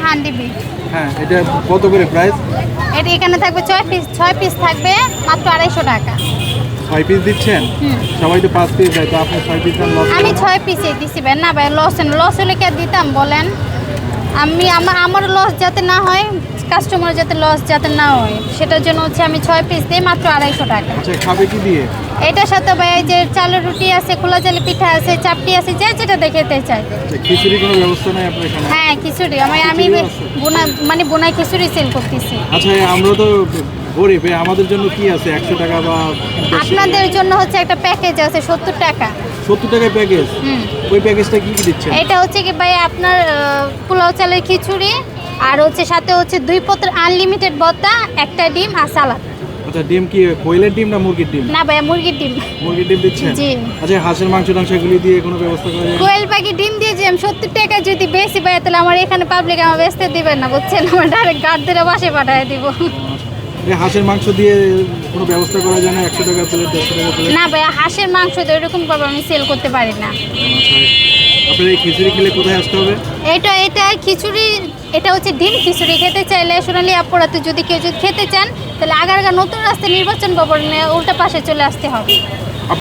Handi bit. হ্যাঁ, এটা কত করে প্রাইস? এটা এখানে থাকবে 6 পিস থাকবে মাত্র 250 টাকা। 6 পিস দিচ্ছেন? সবাই তো 5 পিস দেয়, তো আপনি 6 পিস দেন লস? আমি 6 পিসে দিছি ভাই। না ভাই, লস হলে কে দিতাম বলেন? আমার লস যাতে না হয়, কাস্টমার যাতে লস যাতে না হয়, সেটার জন্য হচ্ছে আমি 6 পিস দিই মাত্র 250 টাকা। আচ্ছা, খাবে কি দিয়ে? এটার সাথে ভাই এই যে চালের রুটি আছে, খোলা চালের পিঠা আছে, চাপটি আছে, যে যেটা দেখতে চাই। আচ্ছা, খিচুড়ি কোনো ব্যবস্থা নাই আপনার এখানে? হ্যাঁ, খিচুড়ি আমি বোনা খিচুড়ি সেল করতেছি। আচ্ছা, আমরা তো গরিব, আমাদের জন্য কি আছে 100 টাকা বা আপনাদের জন্য হচ্ছে একটা প্যাকেজ আছে 70 টাকা। 70 টাকায় প্যাকেজ? ওই প্যাকেজটা কি কি দিচ্ছেন? এটা হচ্ছে কি ভাই আপনার পোলাও চালের খিচুড়ি, আর হচ্ছে সাথে হচ্ছে 2 পত্র আনলিমিটেড ভর্তা, একটা ডিম আর সালাদ। আচ্ছা, ডিম কি কোয়েলের ডিম না মুরগির ডিম? না ভাই, মুরগির ডিম। মুরগির ডিম দিচ্ছেন? জি। আচ্ছা, হাঁসের মাংস টাংস এগুলি দিয়ে কোনো ব্যবস্থা করা যায়? কোয়েল পাখি ডিম দিয়ে যে আমি 70 টাকা যদি বেশি পাই, তাহলে আমার এখানে পাবলিক আমার বেচতে দিবেন না, বুঝছেন? আমার ডাইরেক্ট গার্ড ধরে বাসে পাঠিয়ে দিব। হাঁসের মাংস দিয়ে কোনো ব্যবস্থা করা যায় না? 100 টাকা প্লেট, 150 টাকা প্লেট? না ভাই, হাঁসের মাংস তো এরকম ভাবে আমি সেল করতে পারি না। আপনার এই খিচুড়ি খেলে কোথায় আসতে হবে? এটা খিচুড়ি, এটা হচ্ছে ডিম খিচুড়ি খেতে চাইলে সোনালী আপুরাতে যদি কেউ যদি খেতে চান, তাহলে আগারগা নতুন রাস্তা নির্বাচন ভবনে উল্টা পাশে চলে আসতে হবে।